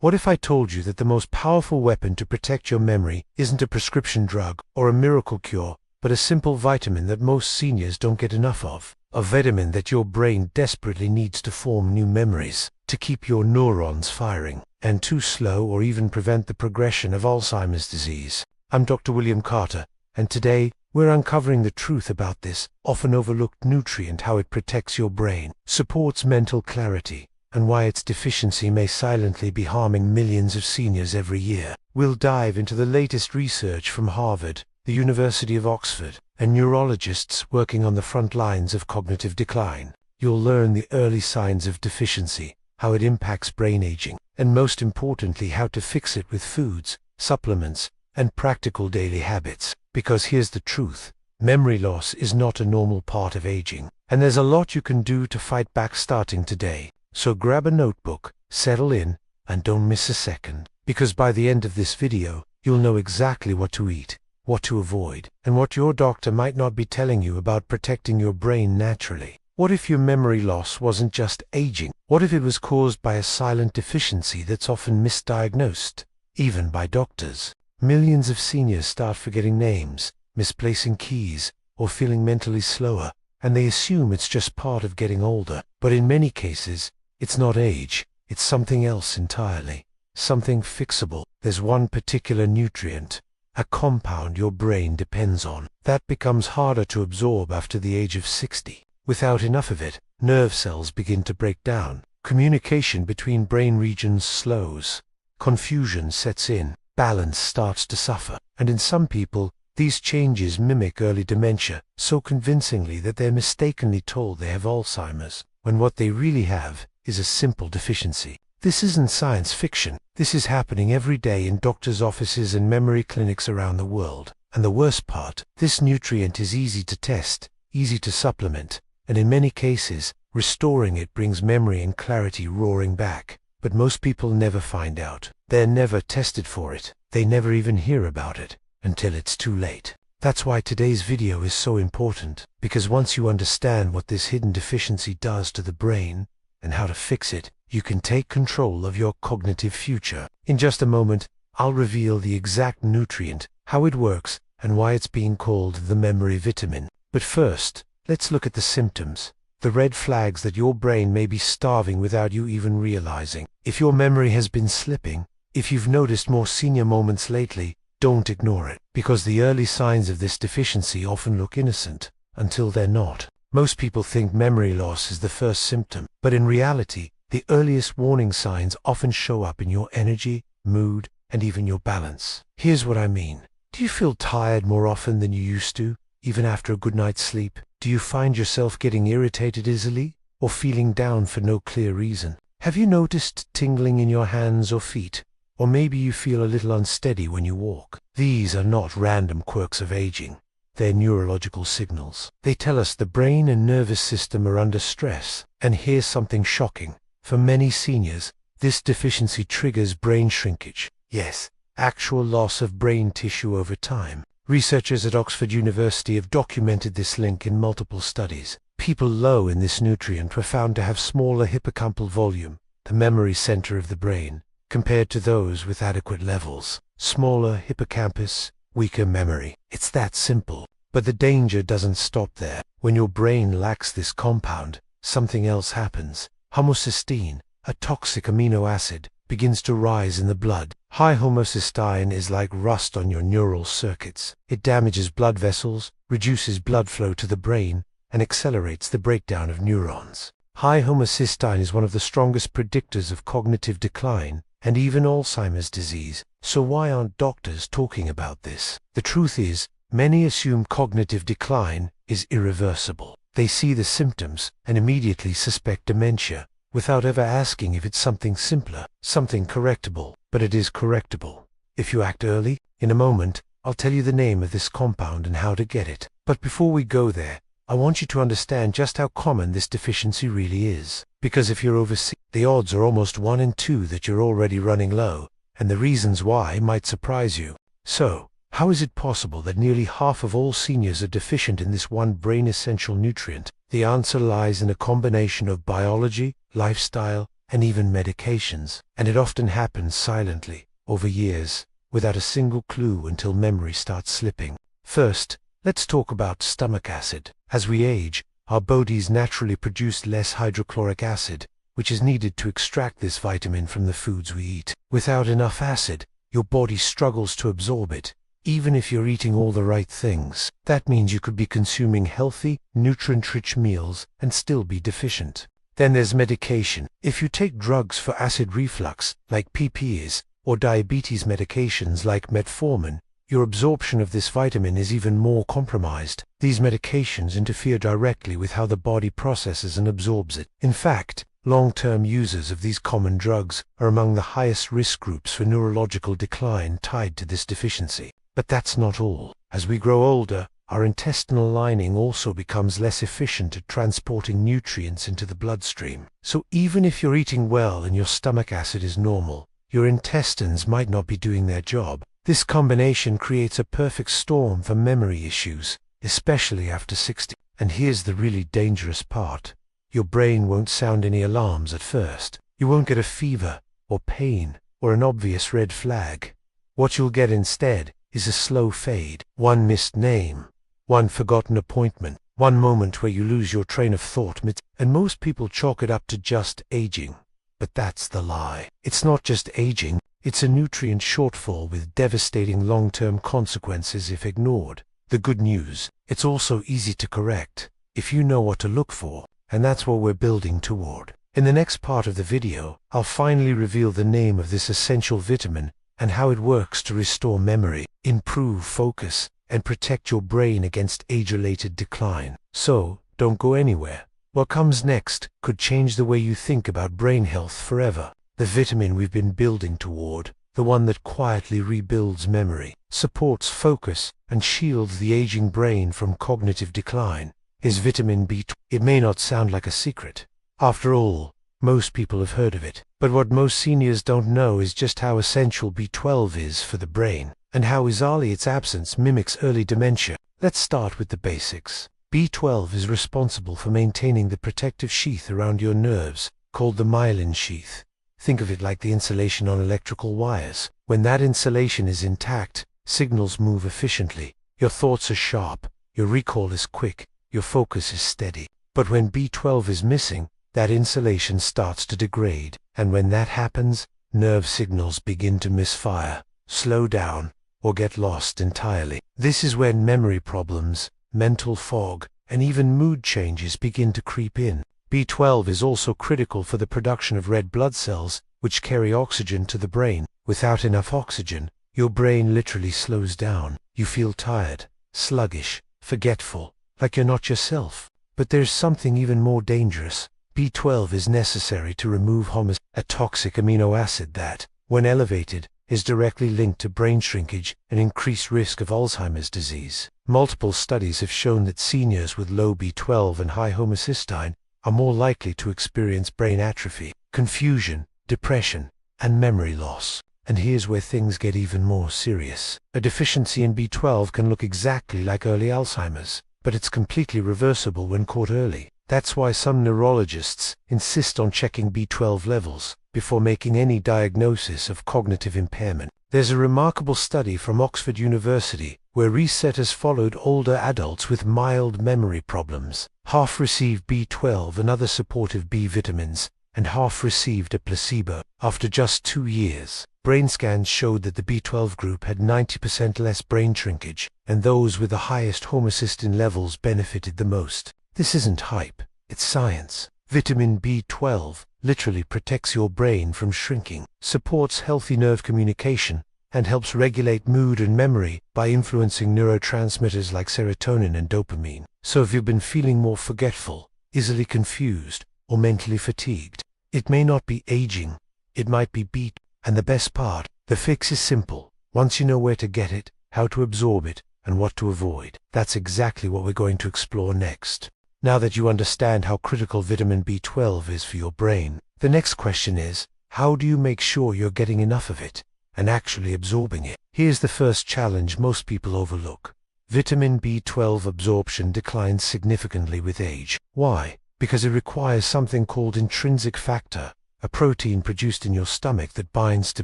What if I told you that the most powerful weapon to protect your memory isn't a prescription drug or a miracle cure, but a simple vitamin that most seniors don't get enough of? A vitamin that your brain desperately needs to form new memories, to keep your neurons firing, and to slow or even prevent the progression of Alzheimer's disease. I'm Dr. William Carter, and today we're uncovering the truth about this often overlooked nutrient, how it protects your brain, supports mental clarity, and why its deficiency may silently be harming millions of seniors every year. We'll dive into the latest research from Harvard, the University of Oxford, and neurologists working on the front lines of cognitive decline. You'll learn the early signs of deficiency, how it impacts brain aging, and most importantly, how to fix it with foods, supplements, and practical daily habits. Because here's the truth: memory loss is not a normal part of aging, and there's a lot you can do to fight back starting today. So grab a notebook, settle in, and don't miss a second, because by the end of this video, you'll know exactly what to eat, what to avoid, and what your doctor might not be telling you about protecting your brain naturally. What if your memory loss wasn't just aging? What if it was caused by a silent deficiency that's often misdiagnosed, even by doctors? Millions of seniors start forgetting names, misplacing keys, or feeling mentally slower, and they assume it's just part of getting older. But in many cases, it's not age, it's something else entirely, something fixable. There's one particular nutrient, a compound your brain depends on, that becomes harder to absorb after the age of 60. Without enough of it, nerve cells begin to break down, communication between brain regions slows, confusion sets in, balance starts to suffer, and in some people, these changes mimic early dementia so convincingly that they're mistakenly told they have Alzheimer's, when what they really have is a simple deficiency. This isn't science fiction. This is happening every day in doctors' offices and memory clinics around the world. And the worst part, this nutrient is easy to test, easy to supplement, and in many cases, restoring it brings memory and clarity roaring back. But most people never find out. They're never tested for it. They never even hear about it until it's too late. That's why today's video is so important, because once you understand what this hidden deficiency does to the brain and how to fix it, you can take control of your cognitive future. In just a moment, I'll reveal the exact nutrient, how it works, and why it's being called the memory vitamin. But first, let's look at the symptoms, the red flags that your brain may be starving without you even realizing. If your memory has been slipping, if you've noticed more senior moments lately, don't ignore it, because the early signs of this deficiency often look innocent, until they're not. Most people think memory loss is the first symptom, but in reality, the earliest warning signs often show up in your energy, mood, and even your balance. Here's what I mean. Do you feel tired more often than you used to, even after a good night's sleep? Do you find yourself getting irritated easily, or feeling down for no clear reason? Have you noticed tingling in your hands or feet? Or maybe you feel a little unsteady when you walk. These are not random quirks of aging. They're neurological signals. They tell us the brain and nervous system are under stress. And here's something shocking. For many seniors, this deficiency triggers brain shrinkage. Yes, actual loss of brain tissue over time. Researchers at Oxford University have documented this link in multiple studies. People low in this nutrient were found to have smaller hippocampal volume, the memory center of the brain, compared to those with adequate levels. Smaller hippocampus, weaker memory. It's that simple. But the danger doesn't stop there. When your brain lacks this compound, something else happens. Homocysteine, a toxic amino acid, begins to rise in the blood. High homocysteine is like rust on your neural circuits. It damages blood vessels, reduces blood flow to the brain, and accelerates the breakdown of neurons. High homocysteine is one of the strongest predictors of cognitive decline and even Alzheimer's disease. So why aren't doctors talking about this? The truth is, many assume cognitive decline is irreversible. They see the symptoms and immediately suspect dementia, without ever asking if it's something simpler, something correctable. But it is correctable, if you act early. In a moment, I'll tell you the name of this compound and how to get it. But before we go there, I want you to understand just how common this deficiency really is. Because if you're over 60, the odds are almost 1 in 2 that you're already running low, and the reasons why might surprise you. So, how is it possible that nearly half of all seniors are deficient in this one brain-essential nutrient? The answer lies in a combination of biology, lifestyle, and even medications. And it often happens silently, over years, without a single clue until memory starts slipping. First, let's talk about stomach acid. As we age, our bodies naturally produce less hydrochloric acid, which is needed to extract this vitamin from the foods we eat. Without enough acid, your body struggles to absorb it, even if you're eating all the right things. That means you could be consuming healthy, nutrient-rich meals and still be deficient. Then there's medication. If you take drugs for acid reflux, like PPIs, or diabetes medications like metformin, your absorption of this vitamin is even more compromised. These medications interfere directly with how the body processes and absorbs it. In fact, long-term users of these common drugs are among the highest risk groups for neurological decline tied to this deficiency. But that's not all. As we grow older, our intestinal lining also becomes less efficient at transporting nutrients into the bloodstream. So even if you're eating well and your stomach acid is normal, your intestines might not be doing their job. This combination creates a perfect storm for memory issues, especially after 60. And here's the really dangerous part. Your brain won't sound any alarms at first. You won't get a fever, or pain, or an obvious red flag. What you'll get instead is a slow fade. One missed name, one forgotten appointment, one moment where you lose your train of thought, and most people chalk it up to just aging. But that's the lie. It's not just aging, it's a nutrient shortfall with devastating long-term consequences if ignored. The good news, it's also easy to correct, if you know what to look for, and that's what we're building toward. In the next part of the video, I'll finally reveal the name of this essential vitamin and how it works to restore memory, improve focus, and protect your brain against age-related decline. So, don't go anywhere. What comes next could change the way you think about brain health forever. The vitamin we've been building toward, the one that quietly rebuilds memory, supports focus, and shields the aging brain from cognitive decline, is vitamin B12. It may not sound like a secret. After all, most people have heard of it. But what most seniors don't know is just how essential B12 is for the brain, and how bizarrely its absence mimics early dementia. Let's start with the basics. B12 is responsible for maintaining the protective sheath around your nerves, called the myelin sheath. Think of it like the insulation on electrical wires. When that insulation is intact, signals move efficiently, your thoughts are sharp, your recall is quick, your focus is steady. But when B12 is missing, that insulation starts to degrade, and when that happens, nerve signals begin to misfire, slow down, or get lost entirely. This is when memory problems, mental fog, and even mood changes begin to creep in. B12 is also critical for the production of red blood cells, which carry oxygen to the brain. Without enough oxygen, your brain literally slows down. You feel tired, sluggish, forgetful, like you're not yourself. But there's something even more dangerous. B12 is necessary to remove homocysteine, a toxic amino acid that, when elevated, is directly linked to brain shrinkage and increased risk of Alzheimer's disease. Multiple studies have shown that seniors with low B12 and high homocysteine are more likely to experience brain atrophy, confusion, depression, and memory loss. And here's where things get even more serious. A deficiency in B12 can look exactly like early Alzheimer's, but it's completely reversible when caught early. That's why some neurologists insist on checking B12 levels before making any diagnosis of cognitive impairment. There's a remarkable study from Oxford University where researchers followed older adults with mild memory problems. Half received B12 and other supportive B vitamins, and half received a placebo. After just 2 years, brain scans showed that the B12 group had 90% less brain shrinkage, and those with the highest homocysteine levels benefited the most. This isn't hype, it's science. Vitamin B12 literally protects your brain from shrinking, supports healthy nerve communication, and helps regulate mood and memory by influencing neurotransmitters like serotonin and dopamine. So if you've been feeling more forgetful, easily confused, or mentally fatigued, it may not be aging, it might be B12. And the best part, the fix is simple. Once you know where to get it, how to absorb it, and what to avoid. That's exactly what we're going to explore next. Now that you understand how critical vitamin B12 is for your brain, the next question is, how do you make sure you're getting enough of it, and actually absorbing it? Here's the first challenge most people overlook. Vitamin B12 absorption declines significantly with age. Why? Because it requires something called intrinsic factor, a protein produced in your stomach that binds to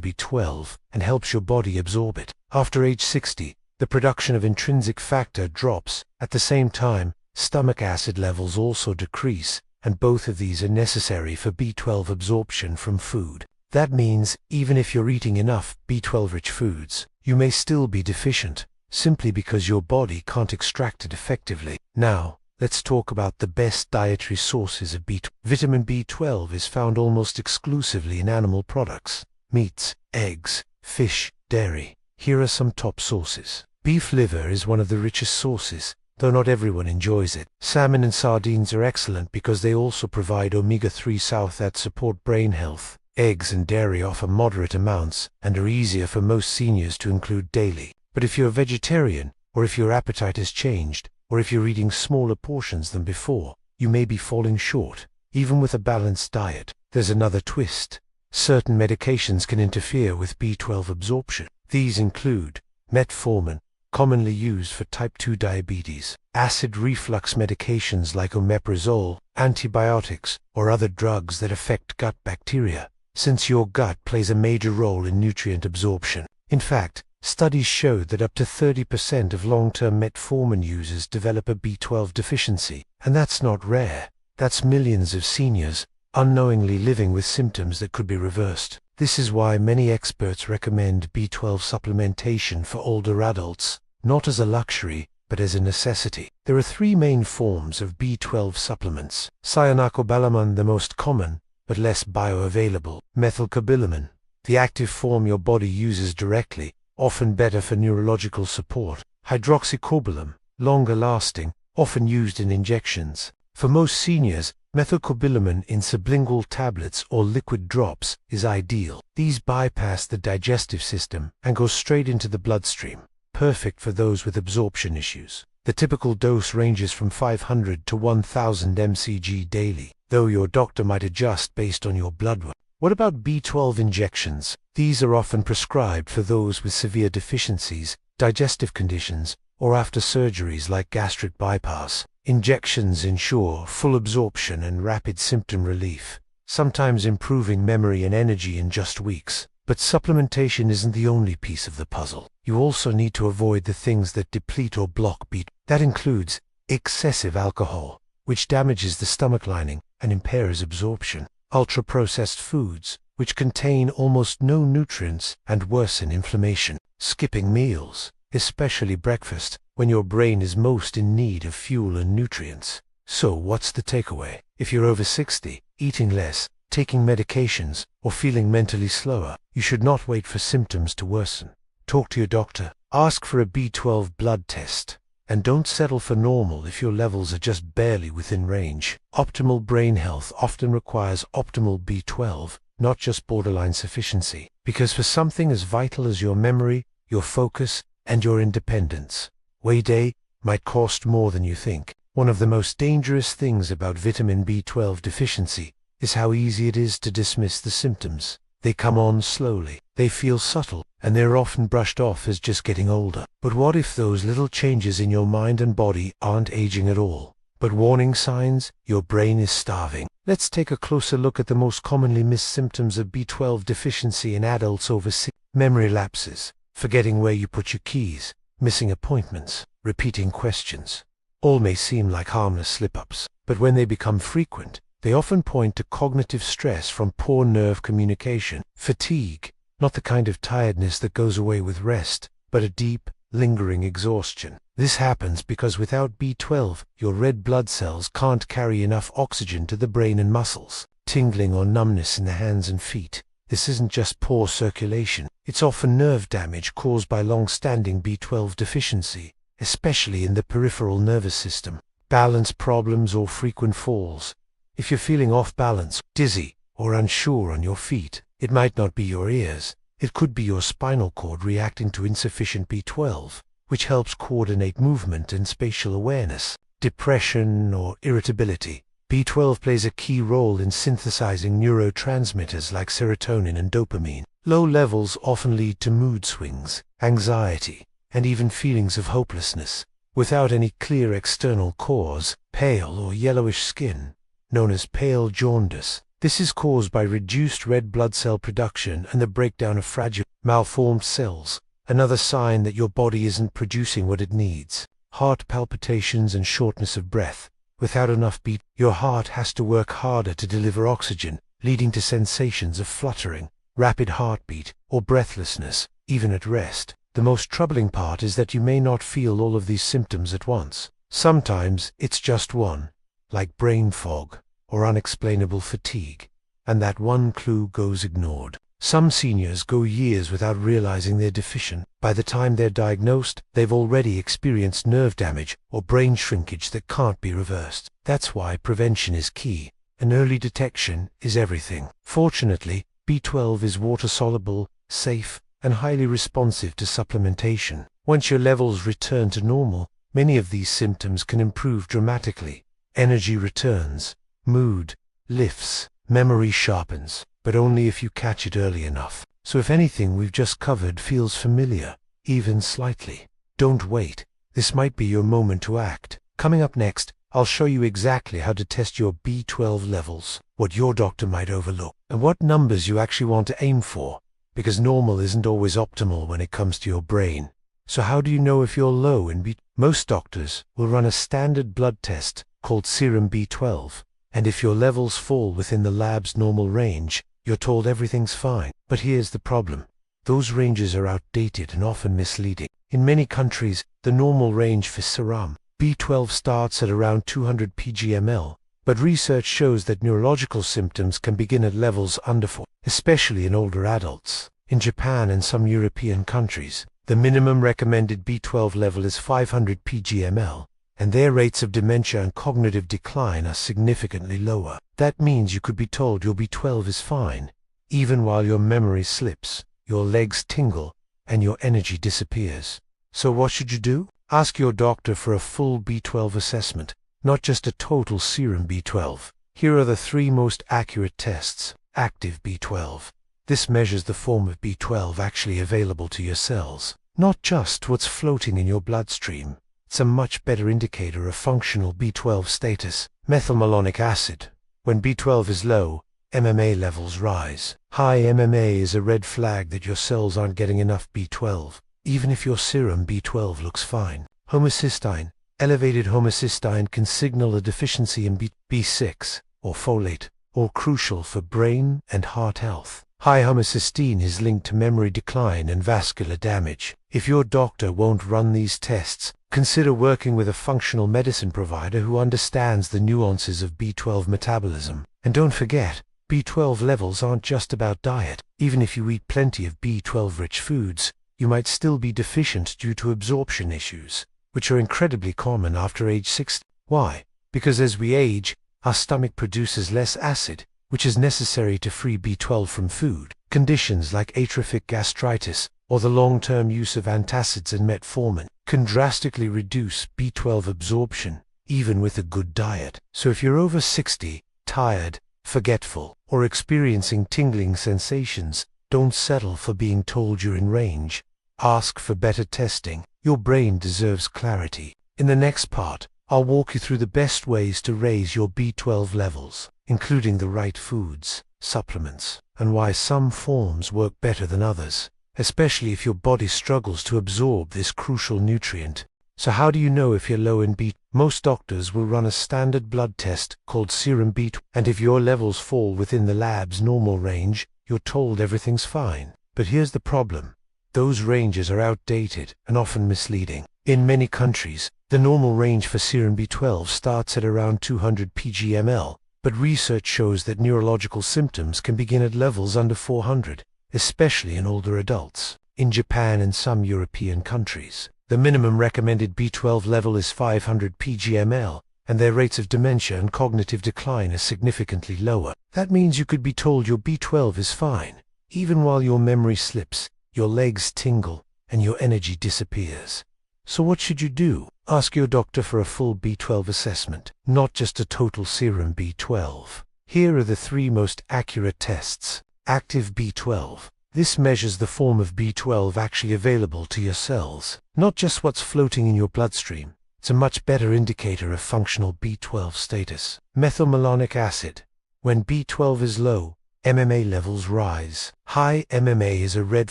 B12 and helps your body absorb it. After age 60, the production of intrinsic factor drops. At the same time, stomach acid levels also decrease, and both of these are necessary for B12 absorption from food. That means, even if you're eating enough B12-rich foods, you may still be deficient, simply because your body can't extract it effectively. Now, let's talk about the best dietary sources of B12. Vitamin B12 is found almost exclusively in animal products: meats, eggs, fish, dairy. Here are some top sources. Beef liver is one of the richest sources, though not everyone enjoys it. Salmon and sardines are excellent because they also provide omega-3 salts that support brain health. Eggs and dairy offer moderate amounts and are easier for most seniors to include daily. But if you're a vegetarian, or if your appetite has changed, or if you're eating smaller portions than before, you may be falling short, even with a balanced diet. There's another twist. Certain medications can interfere with B12 absorption. These include metformin, commonly used for type 2 diabetes, acid reflux medications like omeprazole, antibiotics, or other drugs that affect gut bacteria, since your gut plays a major role in nutrient absorption. In fact, studies showed that up to 30% of long-term metformin users develop a B12 deficiency, and that's not rare. That's millions of seniors unknowingly living with symptoms that could be reversed. This is why many experts recommend B12 supplementation for older adults, not as a luxury, but as a necessity. There are three main forms of B12 supplements. Cyanocobalamin, the most common, but less bioavailable. Methylcobalamin, the active form your body uses directly, often better for neurological support. Hydroxycobalamin, longer lasting, often used in injections. For most seniors, methylcobalamin in sublingual tablets or liquid drops is ideal. These bypass the digestive system and go straight into the bloodstream, perfect for those with absorption issues. The typical dose ranges from 500 to 1000 mcg daily, though your doctor might adjust based on your blood work. What about B12 injections? These are often prescribed for those with severe deficiencies, digestive conditions, or after surgeries like gastric bypass. Injections ensure full absorption and rapid symptom relief, sometimes improving memory and energy in just weeks. But supplementation isn't the only piece of the puzzle. You also need to avoid the things that deplete or block B12. That includes excessive alcohol, which damages the stomach lining and impairs absorption; ultra-processed foods, which contain almost no nutrients and worsen inflammation; skipping meals, especially breakfast, when your brain is most in need of fuel and nutrients. So what's the takeaway? If you're over 60, eating less, taking medications, or feeling mentally slower, you should not wait for symptoms to worsen. Talk to your doctor, ask for a B12 blood test, and don't settle for normal if your levels are just barely within range. Optimal brain health often requires optimal B12, not just borderline sufficiency, because for something as vital as your memory, your focus, and your independence, Day might cost more than you think. One of the most dangerous things about vitamin B12 deficiency is how easy it is to dismiss the symptoms. They come on slowly, they feel subtle, and they're often brushed off as just getting older. But what if those little changes in your mind and body aren't aging at all, but warning signs your brain is starving? Let's take a closer look at the most commonly missed symptoms of B12 deficiency in adults over 60. Memory lapses, forgetting where you put your keys, missing appointments, repeating questions. All may seem like harmless slip-ups, but when they become frequent, they often point to cognitive stress from poor nerve communication. Fatigue, not the kind of tiredness that goes away with rest, but a deep, lingering exhaustion. This happens because without B12, your red blood cells can't carry enough oxygen to the brain and muscles. Tingling or numbness in the hands and feet. This isn't just poor circulation, it's often nerve damage caused by long-standing B12 deficiency, especially in the peripheral nervous system. Balance problems or frequent falls. If you're feeling off balance, dizzy, or unsure on your feet, it might not be your ears. It could be your spinal cord reacting to insufficient B12, which helps coordinate movement and spatial awareness. Depression or irritability. B12 plays a key role in synthesizing neurotransmitters like serotonin and dopamine. Low levels often lead to mood swings, anxiety, and even feelings of hopelessness, without any clear external cause. Pale or yellowish skin, known as pale jaundice, This is caused by reduced red blood cell production and the breakdown of fragile, malformed cells, another sign that your body isn't producing what it needs. Heart palpitations and shortness of breath. Without enough beat, your heart has to work harder to deliver oxygen, leading to sensations of fluttering, rapid heartbeat, or breathlessness, even at rest. The most troubling part is that you may not feel all of these symptoms at once. Sometimes it's just one, like brain fog or unexplainable fatigue, and that one clue goes ignored. Some seniors go years without realizing they're deficient. By the time they're diagnosed, they've already experienced nerve damage or brain shrinkage that can't be reversed. That's why prevention is key, and early detection is everything. Fortunately, B12 is water-soluble, safe, and highly responsive to supplementation. Once your levels return to normal, many of these symptoms can improve dramatically. Energy returns, mood lifts, memory sharpens, but only if you catch it early enough. So if anything we've just covered feels familiar, even slightly, don't wait. This might be your moment to act. Coming up next, I'll show you exactly how to test your B12 levels, what your doctor might overlook, and what numbers you actually want to aim for, because normal isn't always optimal when it comes to your brain. So how do you know if you're low in B12? Most doctors will run a standard blood test called serum B12, and if your levels fall within the lab's normal range, you're told everything's fine. But here's the problem. Those ranges are outdated and often misleading. In many countries, the normal range for serum B12 starts at around 200 pg/ml, but research shows that neurological symptoms can begin at levels under 4, especially in older adults. In Japan and some European countries, the minimum recommended B12 level is 500 pg/ml, and their rates of dementia and cognitive decline are significantly lower. That means you could be told your B12 is fine, even while your memory slips, your legs tingle, and your energy disappears. So what should you do? Ask your doctor for a full B12 assessment, not just a total serum B12. Here are the 3 most accurate tests. Active B12. This measures the form of B12 actually available to your cells, not just what's floating in your bloodstream. It's a much better indicator of functional B12 status. Methylmalonic acid. When B12 is low, MMA levels rise. High MMA is a red flag that your cells aren't getting enough B12, even if your serum B12 looks fine. Homocysteine. Elevated homocysteine can signal a deficiency in B6 or folate, all crucial for brain and heart health. High homocysteine is linked to memory decline and vascular damage. If your doctor won't run these tests, consider working with a functional medicine provider who understands the nuances of B12 metabolism. And don't forget, B12 levels aren't just about diet. Even if you eat plenty of B12-rich foods, you might still be deficient due to absorption issues, which are incredibly common after age 60. Why? Because as we age, our stomach produces less acid, which is necessary to free B12 from food. Conditions like atrophic gastritis or the long-term use of antacids and metformin can drastically reduce B12 absorption, even with a good diet. So if you're over 60, tired, forgetful, or experiencing tingling sensations, don't settle for being told you're in range. Ask for better testing. Your brain deserves clarity. In the next part, I'll walk you through the best ways to raise your B12 levels, including the right foods, supplements, and why some forms work better than others, especially if your body struggles to absorb this crucial nutrient. So how do you know if you're low in B12? Most doctors will run a standard blood test called serum B12, and if your levels fall within the lab's normal range, you're told everything's fine. But here's the problem. Those ranges are outdated and often misleading. In many countries, the normal range for serum B12 starts at around 200 pg/ml, but research shows that neurological symptoms can begin at levels under 400, especially in older adults. In Japan and some European countries, the minimum recommended B12 level is 500 pg/ml, and their rates of dementia and cognitive decline are significantly lower. That means you could be told your B12 is fine, even while your memory slips, your legs tingle, and your energy disappears. So what should you do? Ask your doctor for a full B12 assessment, not just a total serum B12. Here are the 3 most accurate tests. Active B12. This measures the form of B12 actually available to your cells, not just what's floating in your bloodstream. It's a much better indicator of functional B12 status. Methylmalonic acid. When B12 is low, MMA levels rise. High MMA is a red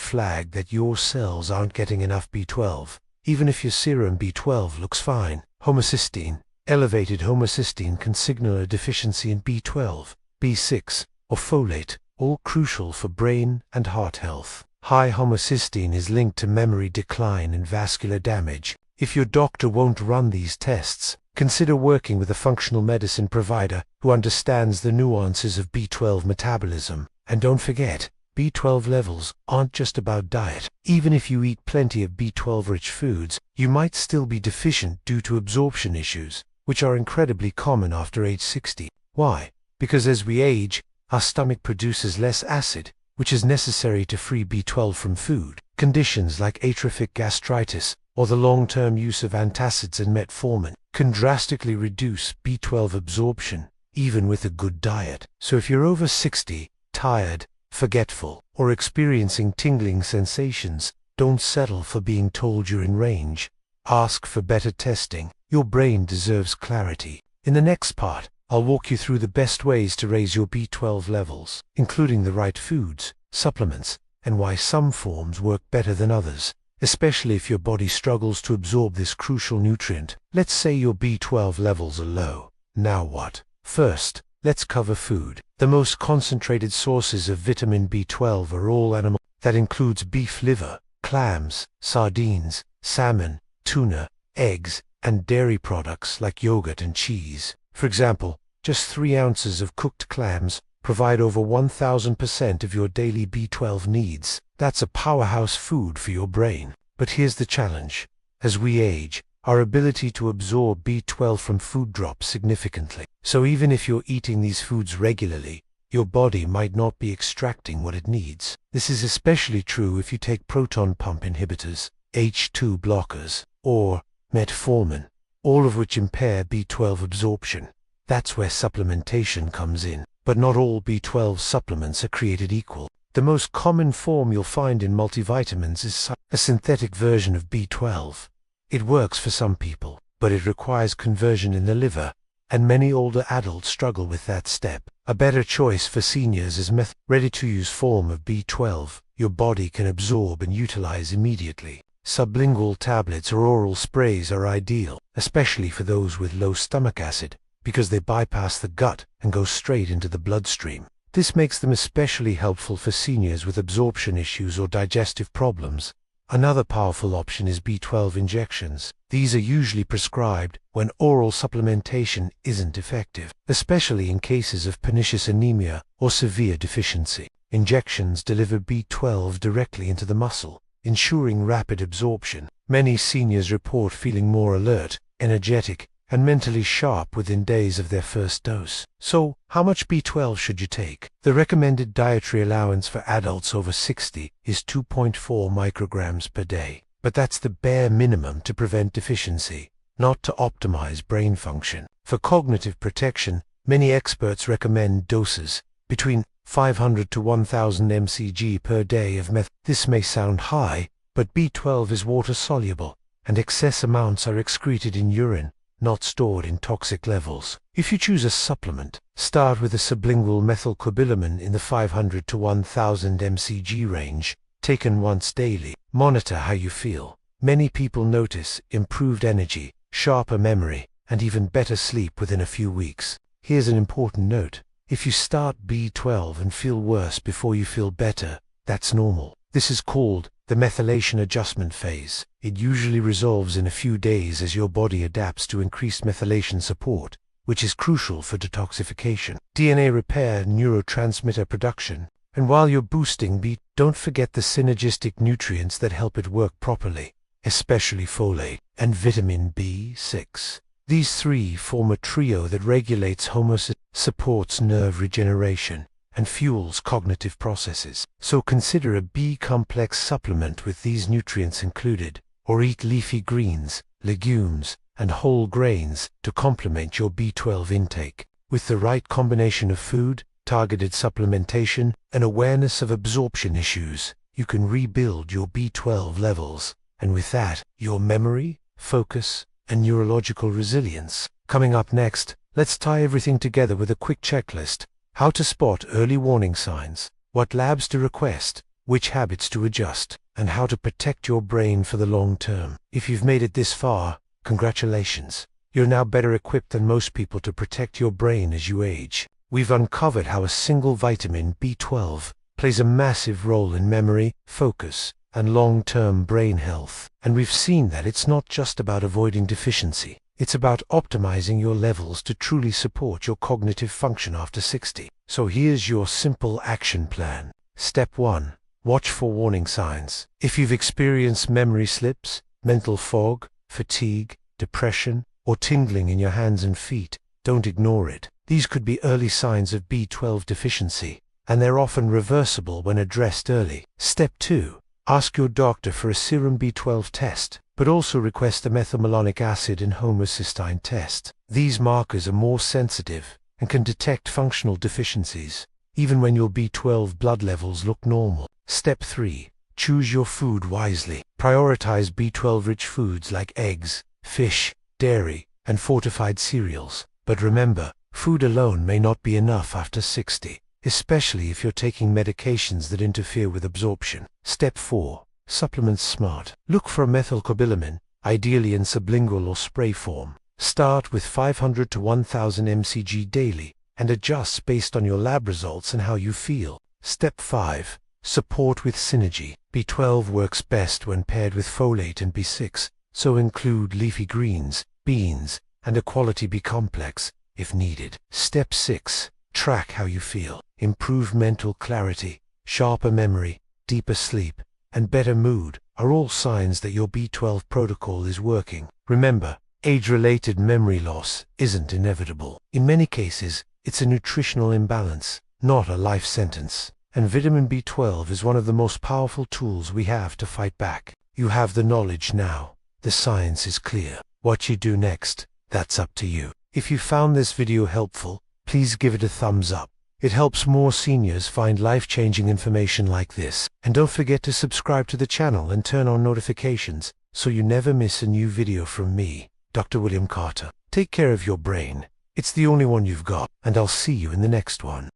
flag that your cells aren't getting enough B12, even if your serum B12 looks fine. Homocysteine. Elevated homocysteine can signal a deficiency in B12, B6, or folate, all crucial for brain and heart health. High homocysteine is linked to memory decline and vascular damage. If your doctor won't run these tests, consider working with a functional medicine provider who understands the nuances of B12 metabolism. And don't forget, B12 levels aren't just about diet. Even if you eat plenty of B12-rich foods, you might still be deficient due to absorption issues, which are incredibly common after age 60. Why? Because as we age, our stomach produces less acid, which is necessary to free B12 from food. Conditions like atrophic gastritis or the long-term use of antacids and metformin can drastically reduce B12 absorption, even with a good diet. So if you're over 60, tired, forgetful, or experiencing tingling sensations, don't settle for being told you're in range. Ask for better testing. Your brain deserves clarity. In the next part, I'll walk you through the best ways to raise your B12 levels, including the right foods, supplements, and why some forms work better than others, especially if your body struggles to absorb this crucial nutrient. Let's say your B12 levels are low. Now what? First, let's cover food. The most concentrated sources of vitamin B12 are all animal. That includes beef liver, clams, sardines, salmon, tuna, eggs, and dairy products like yogurt and cheese. For example, just 3 ounces of cooked clams provide over 1000% of your daily B12 needs. That's a powerhouse food for your brain. But here's the challenge. As we age, our ability to absorb B12 from food drops significantly. So even if you're eating these foods regularly, your body might not be extracting what it needs. This is especially true if you take proton pump inhibitors, H2 blockers, or metformin, all of which impair B12 absorption. That's where supplementation comes in. But not all B12 supplements are created equal. The most common form you'll find in multivitamins is a synthetic version of B12. It works for some people, but it requires conversion in the liver, and many older adults struggle with that step. A better choice for seniors is ready-to-use form of B12 your body can absorb and utilize immediately. Sublingual tablets or oral sprays are ideal, especially for those with low stomach acid, because they bypass the gut and go straight into the bloodstream. This makes them especially helpful for seniors with absorption issues or digestive problems. Another powerful option is B12 injections. These are usually prescribed when oral supplementation isn't effective, especially in cases of pernicious anemia or severe deficiency. Injections deliver B12 directly into the muscle, ensuring rapid absorption. Many seniors report feeling more alert, energetic, and mentally sharp within days of their first dose. So, how much B12 should you take? The recommended dietary allowance for adults over 60 is 2.4 micrograms per day. But that's the bare minimum to prevent deficiency, not to optimize brain function. For cognitive protection, many experts recommend doses between 500 to 1000 mcg per day of meth. This may sound high, but B12 is water-soluble, and excess amounts are excreted in urine, not stored in toxic levels. If you choose a supplement, start with a sublingual methylcobalamin in the 500 to 1000 mcg range, taken once daily. Monitor how you feel. Many people notice improved energy, sharper memory, and even better sleep within a few weeks. Here's an important note. If you start B12 and feel worse before you feel better, that's normal. This is called the methylation adjustment phase. It usually resolves in a few days as your body adapts to increased methylation support, which is crucial for detoxification, DNA repair, and neurotransmitter production. And while you're boosting B, don't forget the synergistic nutrients that help it work properly, especially folate and vitamin B6. These three form a trio that regulates homeostasis, supports nerve regeneration, and fuels cognitive processes. So consider a B-complex supplement with these nutrients included, or eat leafy greens, legumes, and whole grains to complement your B12 intake. With the right combination of food, targeted supplementation, and awareness of absorption issues, you can rebuild your B12 levels, and with that, your memory, focus, and neurological resilience. Coming up next, let's tie everything together with a quick checklist. how to spot early warning signs, what labs to request, which habits to adjust, and how to protect your brain for the long term. If you've made it this far, congratulations. You're now better equipped than most people to protect your brain as you age. We've uncovered how a single vitamin, B12, plays a massive role in memory, focus, and long-term brain health. And we've seen that it's not just about avoiding deficiency. It's about optimizing your levels to truly support your cognitive function after 60. So here's your simple action plan. Step 1. Watch for warning signs. If you've experienced memory slips, mental fog, fatigue, depression, or tingling in your hands and feet, don't ignore it. These could be early signs of B12 deficiency, and they're often reversible when addressed early. Step 2. Ask your doctor for a serum B12 test, but also request a methylmalonic acid and homocysteine test. These markers are more sensitive and can detect functional deficiencies, even when your B12 blood levels look normal. Step 3. Choose your food wisely. Prioritize B12-rich foods like eggs, fish, dairy, and fortified cereals. But remember, food alone may not be enough after 60, especially if you're taking medications that interfere with absorption. Step 4. Supplement smart. Look for a methylcobalamin, ideally in sublingual or spray form. Start with 500 to 1000 mcg daily, and adjust based on your lab results and how you feel. Step 5. Support with synergy. B12 works best when paired with folate and B6, so include leafy greens, beans, and a quality B complex, if needed. Step 6. Track how you feel. Improved mental clarity, sharper memory, deeper sleep, and better mood are all signs that your B12 protocol is working. Remember, age-related memory loss isn't inevitable. In many cases, it's a nutritional imbalance, not a life sentence. And vitamin B12 is one of the most powerful tools we have to fight back. You have the knowledge now. The science is clear. What you do next, that's up to you. If you found this video helpful, please give it a thumbs up. It helps more seniors find life-changing information like this. And don't forget to subscribe to the channel and turn on notifications so you never miss a new video from me, Dr. William Carter. Take care of your brain. It's the only one you've got, and I'll see you in the next one.